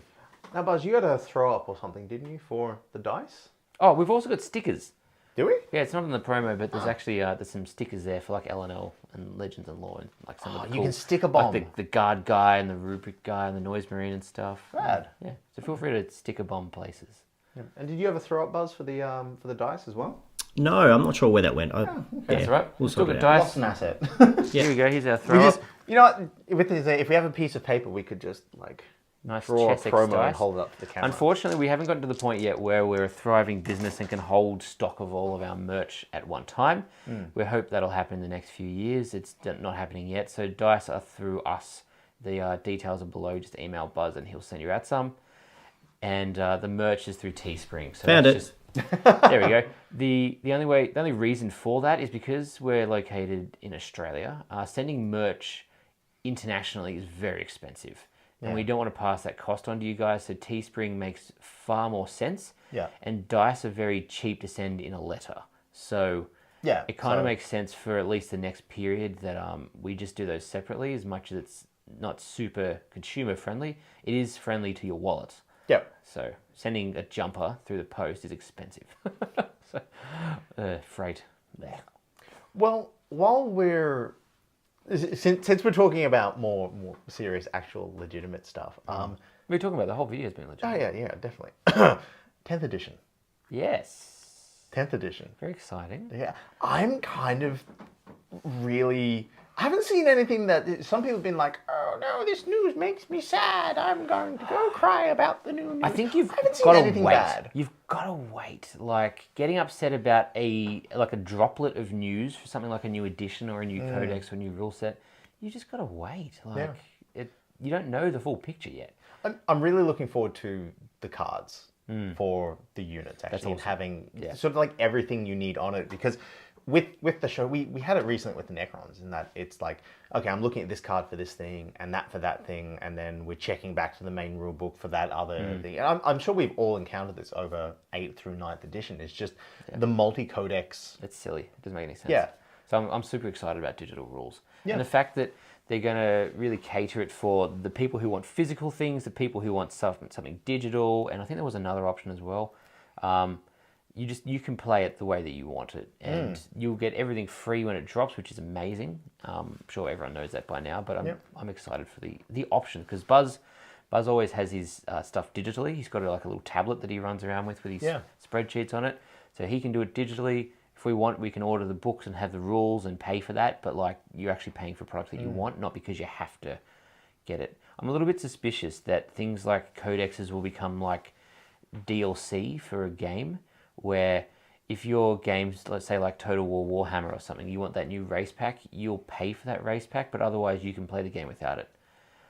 A: Now, Buzz, you got a throw up or something, didn't you, for the dice?
B: Oh, we've also got stickers.
A: Do we?
B: Yeah, it's not in the promo, but there's actually there's some stickers there for like LNL and Legends and Law, and like some of the
A: you
B: cool,
A: can stick a bomb.
B: like the guard guy and the rubric guy and the noise marine and stuff.
A: Rad.
B: Yeah, so feel free to stick a bomb places.
A: Yeah. And did you have a throw up, Buzz, for the dice as well?
C: No, I'm not sure where that went.
B: That's right.
C: We'll
B: Still
C: sort
B: got
C: it out.
B: dice.
A: Lost an asset.
B: Here we go. Here's our
A: We
B: throw
A: just,
B: up.
A: you know what? With this, if we have a piece of paper, we could just like
B: Nice
A: draw a
B: Chessex
A: promo
B: dice.
A: and hold it up to the camera.
B: Unfortunately, we haven't gotten to the point yet where we're a thriving business and can hold stock of all of our merch at one time. We hope that'll happen in the next few years. It's not happening yet. So dice are through us. The details are below. Just email Buzz and he'll send you out some. And the merch is through Teespring. So
C: Found
B: that's
C: it.
B: There we go. The only reason for that is because we're located in Australia. Sending merch internationally is very expensive. And we don't want to pass that cost on to you guys, so Teespring makes far more sense.
A: Yeah.
B: And dice are very cheap to send in a letter. So
A: Yeah,
B: it kind of
A: so-
B: makes sense for at least the next period that we just do those separately, as much as it's not super consumer friendly. It is friendly to your wallet.
A: Yep.
B: So sending a jumper through the post is expensive. So freight. Blech.
A: Well, while we're since we're talking about more serious, actual, legitimate stuff.
B: We're talking about the whole video's been legit.
A: Oh yeah, definitely. 10th edition.
B: Yes.
A: 10th edition.
B: Very exciting.
A: Yeah, I'm kind of really... I haven't seen anything that... Some people have been like, oh no, this news makes me sad. I'm going to go cry about the new news.
B: I think you've
A: I haven't seen
B: got to
A: anything
B: wait.
A: bad.
B: You've got to wait. Like getting upset about a droplet of news for something like a new edition or a new codex or a new rule set. You just got to wait. Like you don't know the full picture yet.
A: I'm really looking forward to the cards for the units, actually, and having sort of like everything you need on it, because with the show, we had it recently with the Necrons, in that it's like, okay, I'm looking at this card for this thing and that for that thing, and then we're checking back to the main rule book for that other thing. And I'm sure we've all encountered this over 8th through 9th edition. It's just the multi-codex.
B: It's silly. It doesn't make any sense.
A: Yeah.
B: So I'm super excited about digital rules.
A: Yeah.
B: And the fact that they're going to really cater it for the people who want physical things, the people who want something digital, and I think there was another option as well. You can play it the way that you want it, and you'll get everything free when it drops, which is amazing. I'm sure everyone knows that by now, but I'm excited for the option, because Buzz always has his stuff digitally. He's got like a little tablet that he runs around with his spreadsheets on it, so he can do it digitally. If we want, we can order the books and have the rules and pay for that, but like you're actually paying for products that you want, not because you have to get it. I'm a little bit suspicious that things like codexes will become like DLC for a game, where if your game's, let's say like Total War Warhammer or something, you want that new race pack, you'll pay for that race pack, but otherwise you can play the game without it.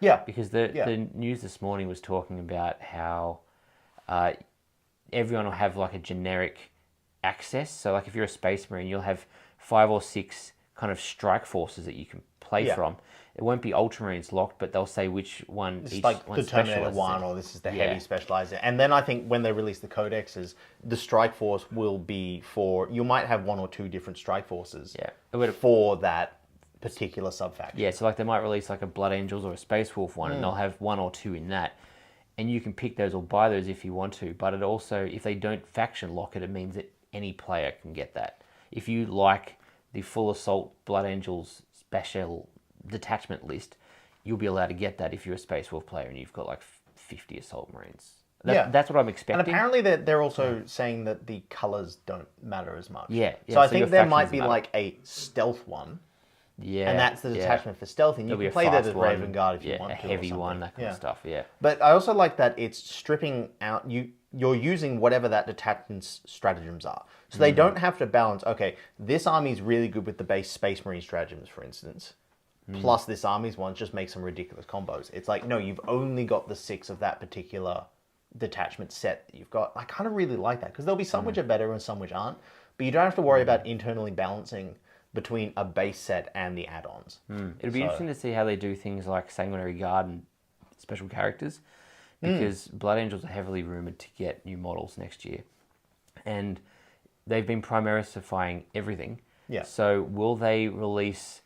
A: Yeah.
B: Because the news this morning was talking about how everyone will have like a generic access. So like if you're a Space Marine, you'll have 5 or 6 kind of strike forces that you can play from. It won't be Ultramarines locked, but they'll say which one
A: It's
B: each
A: like
B: one
A: the Terminator
B: specializes
A: 1,
B: in.
A: or this is the heavy specializer. And then I think when they release the codexes, the strike force will be for... You might have 1 or 2 different strike forces for that particular sub-faction.
B: Yeah, so like they might release like a Blood Angels or a Space Wolf one, and they'll have 1 or 2 in that. And you can pick those or buy those if you want to. But it also, if they don't faction lock it, it means that any player can get that. If you like the Full Assault Blood Angels special detachment list, you'll be allowed to get that if you're a Space Wolf player and you've got like 50 Assault Marines. That's what I'm expecting.
A: And apparently they're also saying that the colours don't matter as much.
B: Yeah.
A: So I think there might
B: factions
A: be
B: matter.
A: like a stealth one.
B: Yeah.
A: And that's the detachment for stealth. And you
B: There'll
A: can
B: be a
A: play that
B: fast
A: as
B: one,
A: Raven Guard if you want
B: a
A: to.
B: heavy one, that kind of stuff, yeah.
A: But I also like that it's stripping out, you're using whatever that detachment's stratagems are. So they don't have to balance, okay, this army's really good with the base Space Marine stratagems, for instance. Plus this army's ones just make some ridiculous combos. It's like, no, you've only got the 6 of that particular detachment set that you've got. I kind of really like that, because there'll be some which are better and some which aren't. But you don't have to worry about internally balancing between a base set and the add-ons.
B: It'll be interesting to see how they do things like Sanguinary Guard and special characters, because Blood Angels are heavily rumoured to get new models next year. And they've been primarisifying everything.
A: Yeah.
B: So will they release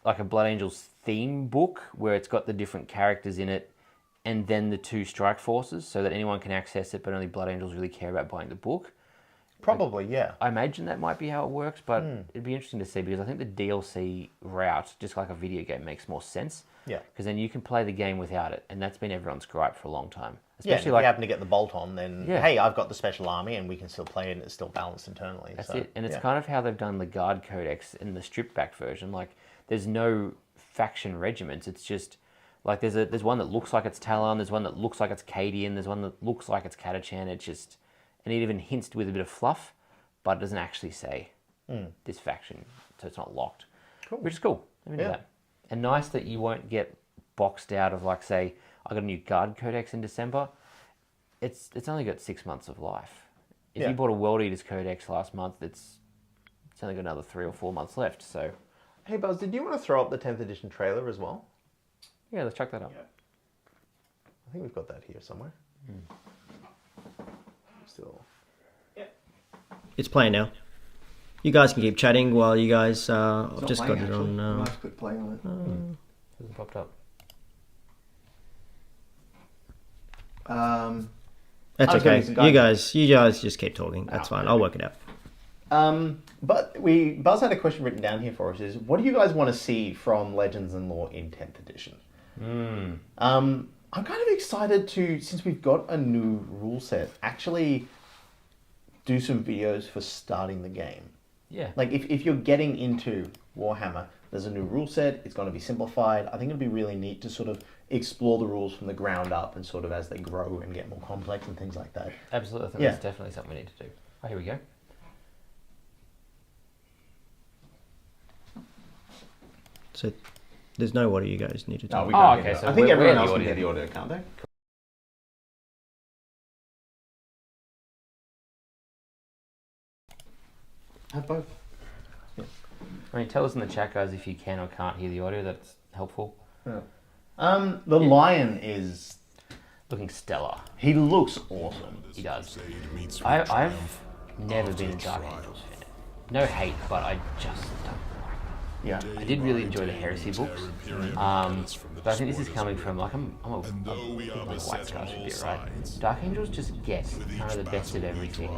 B: like a Blood Angels theme book where it's got the different characters in it and then the 2 strike forces so that anyone can access it, but only Blood Angels really care about buying the book?
A: Probably, yeah.
B: I imagine that might be how it works, but it'd be interesting to see, because I think the DLC route, just like a video game, makes more sense.
A: Yeah.
B: Because then you can play the game without it, and that's been everyone's gripe for a long time.
A: Yeah,
B: Especially
A: if
B: like
A: you happen to get the bolt on, then
B: Yeah.
A: hey, I've got the special army and we can still play it and it's still balanced internally.
B: that's
A: so,
B: it. And it's
A: yeah.
B: kind of how they've done the Guard Codex in the stripped back version. Like, there's no faction regiments. It's just like there's one that looks like it's Talon, there's one that looks like it's Cadian, there's one that looks like it's Catachan. It's just, and it even hints with a bit of fluff, but it doesn't actually say this faction, so it's not locked.
A: Cool.
B: Which is cool. Let me do that. And nice that you won't get boxed out of, like, say, I got a new Guard Codex in December. It's only got 6 months of life. If you bought a World Eaters Codex last month, it's only got another 3 or 4 months left. So
A: Hey Buzz, did you want to throw up the 10th edition trailer as well?
B: yeah, let's chuck that up.
A: I think we've got that here somewhere. Still.
C: It's playing now. You guys can keep chatting while you guys. I've just got it on.
A: Nice quick play on it.
B: Hasn't popped up.
C: That's
A: I was
C: okay.
A: gonna use
C: You guys just keep talking. That's fine. I'll work it out.
A: But Buzz had a question written down here for us: is what do you guys want to see from Legends and Lore in 10th edition? I'm kind of excited to, since we've got a new rule set, actually do some videos for starting the game.
B: Yeah.
A: Like if you're getting into Warhammer, there's a new rule set, it's going to be simplified. I think it'd be really neat to sort of explore the rules from the ground up and sort of as they grow and get more complex and things like that.
B: Absolutely. I think that's definitely something we need to do. Oh, here we go.
C: So there's no audio you guys need to talk.
A: we
B: Oh,
A: can't
B: okay,
A: hear that.
B: so
A: I think
B: we're
A: everyone
B: the
A: else can
B: audio.
A: hear the audio, can't they? Have both.
B: I mean, tell us in the chat, guys, if you can or can't hear the audio. That's helpful.
A: The lion is...
B: Looking stellar.
A: He looks awesome.
B: He does. I've never been a Dark Angels fan. No hate, but I just don't.
A: Yeah.
B: I did really enjoy the Heresy books, but I think this is coming from, like, I'm a white Scars a bit, right? Dark Angels just get kind of the best of everything,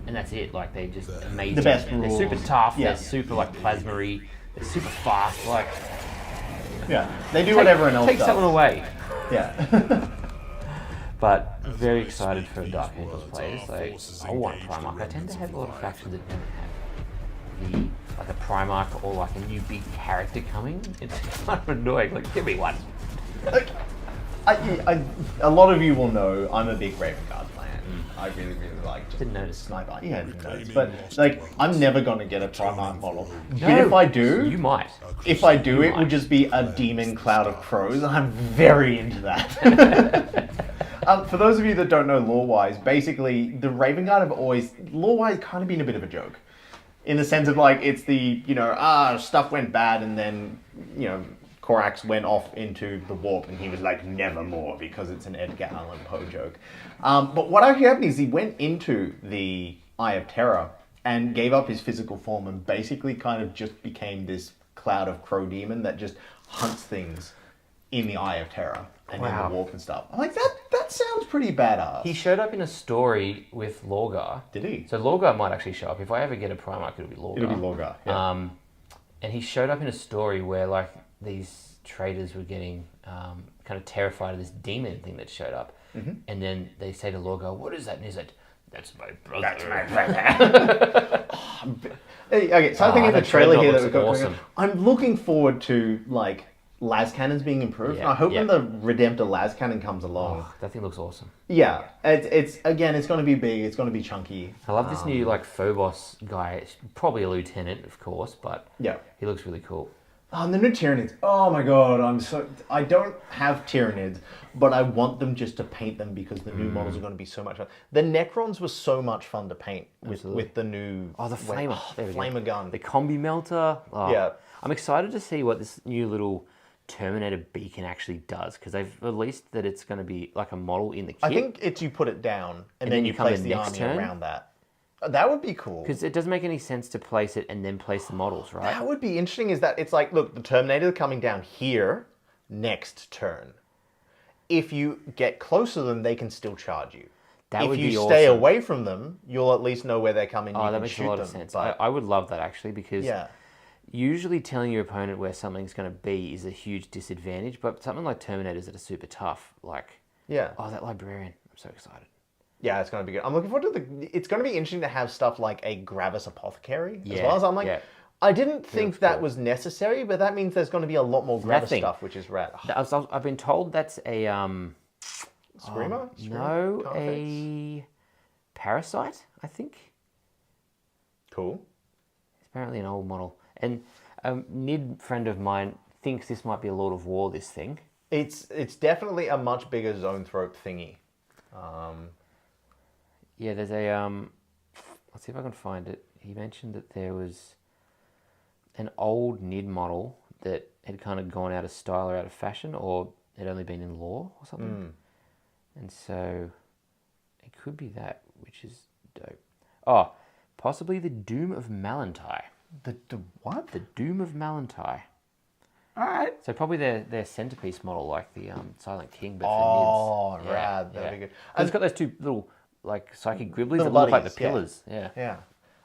B: and that's it. Like, they're just amazing.
A: The best
B: They're
A: rules.
B: super tough.
A: Yeah.
B: They're super like plasma-y. They're super fast. Like,
A: Yeah. They do what everyone else
B: take
A: does.
B: something away.
A: Yeah.
B: But very excited for Dark Angels players. Like, I want Primarch. I tend to have a lot of factions that don't have like a Primarch or like a new big character coming. It's kind of annoying. Like, give me one.
A: Like, a lot of you will know I'm a big Raven Guard fan. I really, really like
B: Didn't notice.
A: Sniper. Yeah, I didn't notice. But like, I'm never going to get a Primarch model. But
B: No,
A: if I do,
B: you might.
A: If I do, it will just be a demon cloud of crows. I'm very into that. For those of you that don't know lore-wise, basically, the Raven Guard have always, lore-wise, kind of been a bit of a joke. In the sense of, like, it's the, stuff went bad and then, Korax went off into the warp and he was like, never more, because it's an Edgar Allan Poe joke. But what actually happened is he went into the Eye of Terror and gave up his physical form and basically kind of just became this cloud of crow demon that just hunts things in the Eye of Terror and in the warp and stuff. I'm like, that sounds pretty badass.
B: He showed up in a story with Lorgar.
A: Did he?
B: So Lorgar might actually show up. If I ever get a Primarch, it'll be Lorgar.
A: It'll be Lorgar, yeah.
B: And he showed up in a story where like these traders were getting kind of terrified of this demon thing that showed up. Mm-hmm. And then they say to Lorgar, "What is that?" And he's like, "That's my brother." That's my brother.
A: Okay, so I think in the trailer here that we've got
B: awesome.
A: I'm looking forward to like las cannons being improved.
B: Yeah,
A: I hope when the Redemptor las cannon comes along.
B: Oh, that thing looks awesome.
A: Yeah, it's again, it's going to be big. It's going to be chunky.
B: I love this new like Phobos guy. It's probably a lieutenant, of course, but he looks really cool.
A: Oh, the new Tyranids. Oh my god, I don't have Tyranids, but I want them just to paint them because the new models are going to be so much fun. The Necrons were so much fun to paint with the new...
B: Oh, the Flamer.
A: Flamer gun.
B: The Combi Melter. Oh.
A: Yeah.
B: I'm excited to see what this new little Terminator beacon actually does, because they've released that it's going to be like a model in the kit.
A: I think it's you put it down and then you place the army around that. That would be cool.
B: Because it doesn't make any sense to place it and then place the models, right?
A: That would be interesting, is that it's like, look, the Terminator coming down here next turn. If you get close to them, they can still charge you. If you stay away from them, you'll at least know where they're coming.
B: Oh, that makes a lot of sense. I would love that, actually, because usually telling your opponent where something's going to be is a huge disadvantage, but something like Terminators that are super tough, like, oh, that Librarian, I'm so excited.
A: Yeah, it's going to be good. I'm looking forward to it's going to be interesting to have stuff like a Gravis Apothecary as well. So I'm like, I didn't think that was necessary, but that means there's going to be a lot more Gravis stuff, which is rad.
B: I've been told that's a...
A: Screamer?
B: No, a Parasite, I think.
A: Cool.
B: It's apparently an old model. And a Nid friend of mine thinks this might be a Lord of War, this thing.
A: It's definitely a much bigger Zoanthrope thingy.
B: Yeah, there's a... let's see if I can find it. He mentioned that there was an old Nid model that had kind of gone out of style or out of fashion, or had only been in lore or something. And so it could be that, which is dope. Oh, possibly the Doom of Malantai.
A: The what?
B: The Doom of Malantai.
A: Alright.
B: So probably their centerpiece model, like the Silent King, but
A: for
B: Nids.
A: Rad. That'd be good.
B: It's got those two little like psychic gribblies that look like the pillars.
A: Yeah.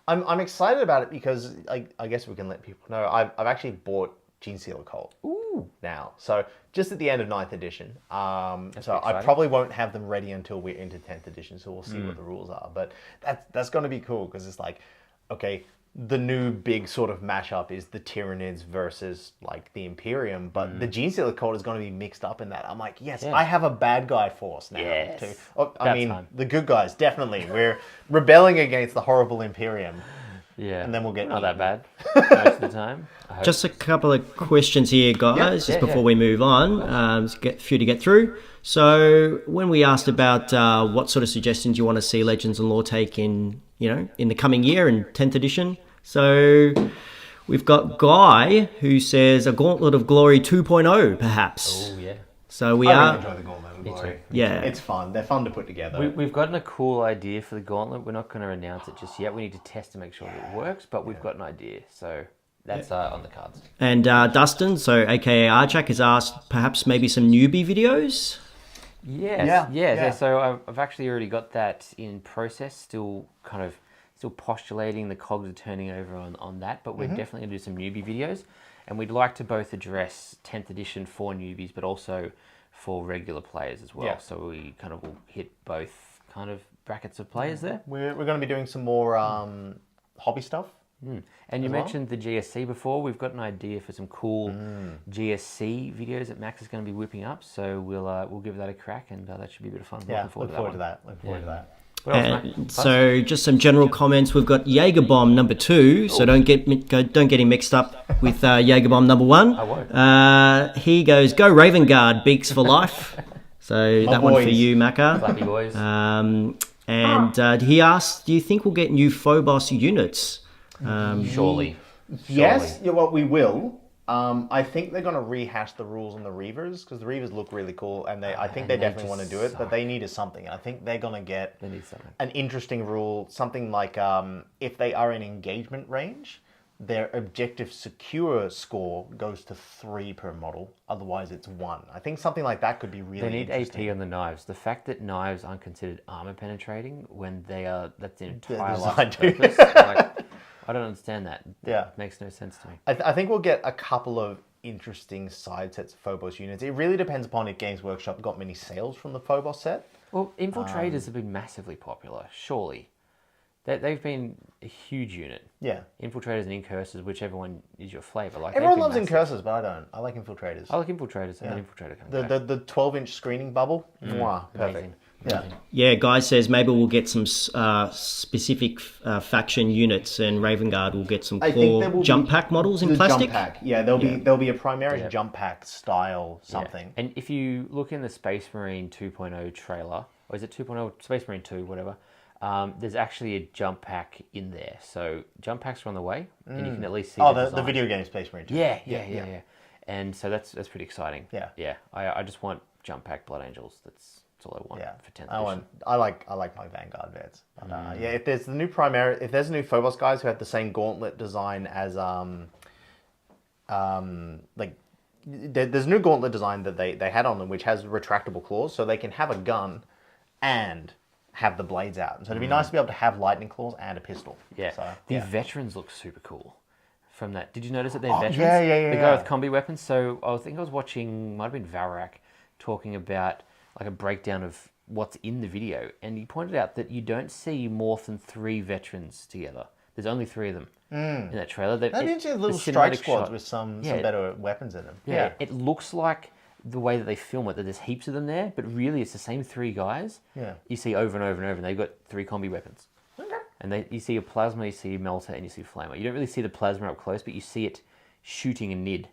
A: I'm excited about it because I guess we can let people know I've actually bought Gene Sealer Cult now. So just at the end of 9th edition. So I probably won't have them ready until we're into 10th edition. So we'll see what the rules are. But that's going to be cool because it's like, okay, the new big sort of mashup is the Tyranids versus like the Imperium, but the Gene Sealer Cult is going to be mixed up in that. I'm like, yes, I have a bad guy force now.
B: Yes.
A: Too. Oh, I mean, the good guys, definitely. We're rebelling against the horrible Imperium.
B: Yeah.
A: And then we'll get
B: not that bad most of the time.
C: Just a couple of questions here, guys, just before we move on. A few to get through. So when we asked about what sort of suggestions you want to see Legends and Lore take in the coming year in 10th edition. So we've got Guy who says a Gauntlet of Glory 2.0, perhaps.
B: Oh, yeah.
C: So we
A: I really enjoy the Gauntlet of Glory.
C: Yeah.
A: It's fun. They're fun to put together.
B: We've gotten a cool idea for the Gauntlet. We're not going to announce it just yet. We need to test to make sure that it works, but we've got an idea. So that's on the cards.
C: And Dustin, so aka Archak, has asked perhaps maybe some newbie videos.
B: Yes. Yeah. So I've actually already got that in process. Still postulating. The cogs are turning over on that, but we're definitely going to do some newbie videos. And we'd like to both address 10th edition for newbies, but also for regular players as well. Yeah. So we kind of will hit both kind of brackets of players there.
A: We're going to be doing some more hobby stuff.
B: And you mentioned the GSC before. We've got an idea for some cool GSC videos that Max is going to be whipping up. So we'll give that a crack, and that should be a bit of fun.
A: Yeah, look forward to that. Look forward to that.
C: And so just some general comments. We've got Jagerbomb number 2, so don't get him mixed up with Jagerbomb number 1.
B: I won't.
C: He goes, go Raven Guard, Beaks for life. So that one for you, Macca.
B: Flappy boys.
C: And he asked, do you think we'll get new Phobos units?
B: Surely.
A: Yes, well, we will. I think they're going to rehash the rules on the Reavers because the Reavers look really cool, and I think they definitely want to do it, but they need something. I think they're going to get an interesting rule, something like if they are in engagement range, their objective secure score goes to 3 per model. Otherwise, it's 1. I think something like that could be really interesting.
B: They need AP on the knives. The fact that knives aren't considered armor penetrating when that's the entire life purpose. I don't understand that.
A: Yeah.
B: It makes no sense to me.
A: I think we'll get a couple of interesting side sets of Phobos units. It really depends upon if Games Workshop got many sales from the Phobos set.
B: Well, Infiltrators have been massively popular, surely. They've been a huge unit.
A: Yeah.
B: Infiltrators and Incursors, whichever one is your flavour.
A: Everyone loves Incursors, but I don't. I like Infiltrators.
B: I like Infiltrators. I'm an Infiltrator kind of guy.
A: The 12-inch screening bubble. Mwah, perfect.
B: Amazing.
A: Yeah.
C: Yeah, Guy says maybe we'll get some specific faction units, and Raven Guard will get some cool jump pack models in plastic.
A: Jump pack, yeah. There'll be a Primaris jump pack style something.
B: Yeah. And if you look in the Space Marine 2.0 trailer, or is it 2.0 Space Marine 2, whatever, there's actually a jump pack in there. So jump packs are on the way, and you can at least see
A: the video game Space Marine 2.
B: Yeah. And so that's pretty exciting.
A: Yeah.
B: I just want jump pack Blood Angels. That's all I want for 10th edition.
A: I like my Vanguard vets. But, if there's the new if there's a new Phobos guys who have the same gauntlet design as there's a new gauntlet design that they had on them, which has retractable claws, so they can have a gun and have the blades out. And so it'd be nice to be able to have lightning claws and a pistol.
B: Yeah.
A: So,
B: the veterans look super cool. From that, did you notice that they're veterans?
A: Yeah.
B: The guy with combi weapons. So I think I was watching, might have been Valrak, talking about like a breakdown of what's in the video, and he pointed out that you don't see more than 3 veterans together. There's only 3 of them in that trailer.
A: They didn't see little strike squads with some better weapons in them.
B: Yeah, it looks like the way that they film it, that there's heaps of them there, but really it's the same 3 guys.
A: Yeah.
B: You see over and over and over, and they've got 3 combi weapons.
A: Okay.
B: And you see a plasma, you see a melter, and you see a flamer. You don't really see the plasma up close, but you see it shooting a nid.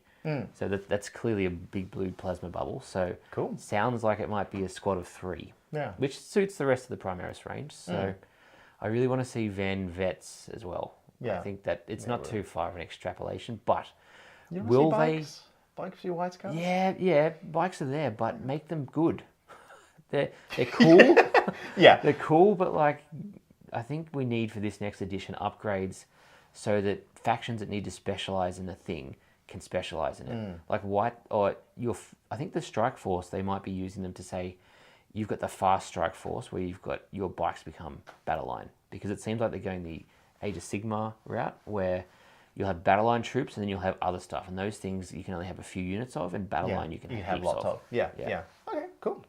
B: So that's clearly a big blue plasma bubble. So
A: cool.
B: Sounds like it might be a squad of 3.
A: Yeah.
B: Which suits the rest of the Primaris range. So I really want to see Van Vets as well.
A: Yeah.
B: I think that it's not too far of an extrapolation, but
A: will they? Bikes for your white scouts?
B: Yeah, bikes are there, but make them good. They're cool.
A: Yeah.
B: They're cool, but like I think we need for this next edition upgrades so that factions that need to specialize in a thing can specialize in it. Like I think the Strike Force, they might be using them to say you've got the fast Strike Force where you've got your bikes become battle line, because it seems like they're going the Age of Sigmar route where you'll have battle line troops and then you'll have other stuff, and those things you can only have a few units of, and battle line you can have lots of.
A: Yeah. Okay, cool.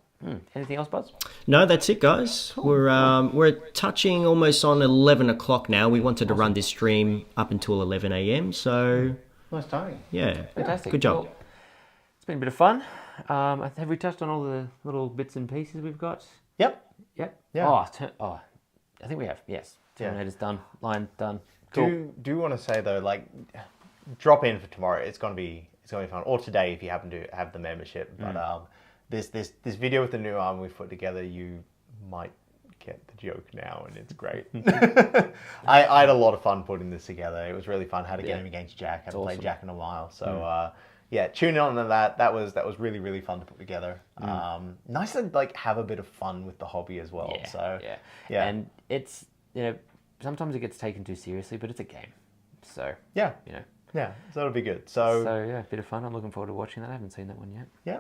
B: Anything else, Buzz?
C: No, that's it, guys. Cool. We're touching almost on 11 o'clock now. We wanted to run this stream up until 11 a.m. So
A: nice timing.
C: Yeah,
B: fantastic.
C: Good job.
B: Well, it's been a bit of fun. Have we touched on all the little bits and pieces we've got?
A: Yep.
B: Yeah. I think we have. Yes. Terminator's done. Line done. Cool.
A: Do want to say though, like, drop in for tomorrow. It's gonna be fun. Or today if you happen to have the membership. But this video with the new arm we've put together, you might get the joke now, and it's great. I had a lot of fun putting this together. It was really fun. Had a game against Jack. Haven't played Jack in a while, so tune in on that. That was really, really fun to put together. Nice to like have a bit of fun with the hobby as well.
B: And it's sometimes it gets taken too seriously, but it's a game. So
A: so it'll be good. So
B: a bit of fun. I'm looking forward to watching that. I haven't seen that one yet.
A: Yeah.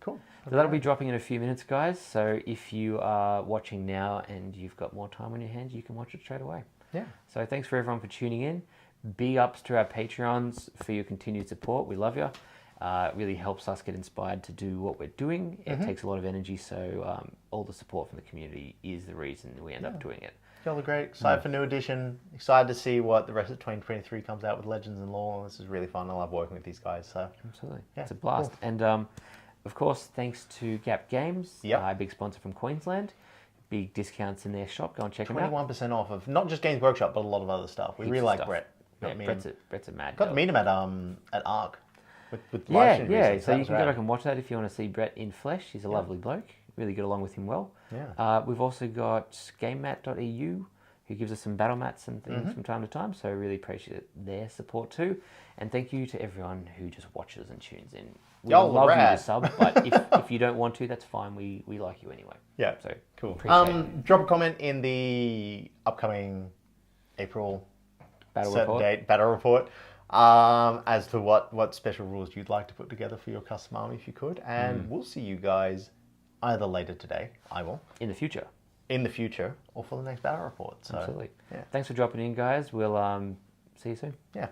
A: Cool.
B: So that'll be dropping in a few minutes, guys. So if you are watching now and you've got more time on your hands, you can watch it straight away.
A: Yeah.
B: So thanks for everyone for tuning in. Big ups to our Patreons for your continued support. We love you. It really helps us get inspired to do what we're doing. It takes a lot of energy, so all the support from the community is the reason we end up doing it.
A: Y'all are great. Excited for new edition. Excited to see what the rest of 2023 comes out with Legends and Lore. This is really fun. I love working with these guys. So
B: absolutely, it's a blast. Cool. And of course, thanks to Gap Games, a big sponsor from Queensland. Big discounts in their shop. Go and check them out.
A: 21% off of not just Games Workshop, but a lot of other stuff. We really like Brett.
B: Yeah, Brett's a mad.
A: Got to meet him at ARC. With
B: live stream recently, so you can go back and watch that if you want to see Brett in flesh. He's a lovely bloke. Really get along with him well.
A: Yeah.
B: We've also got GameMat.eu who gives us some battle mats and things from time to time. So really appreciate their support too. And thank you to everyone who just watches and tunes in. We
A: Y'all
B: love you
A: rad.
B: to sub, but if you don't want to, that's fine. We like you anyway.
A: Yeah.
B: So
A: Cool.
B: appreciate it.
A: Drop a comment in the upcoming April
B: Battle
A: certain
B: report.
A: date battle report as to what special rules you'd like to put together for your custom army if you could. And we'll see you guys either later today, I will,
B: In the future.
A: in the future, or for the next battle report. So,
B: Absolutely.
A: Yeah.
B: Thanks for dropping in, guys. We'll see you soon.
A: Yeah.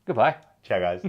B: Goodbye.
A: Ciao, guys.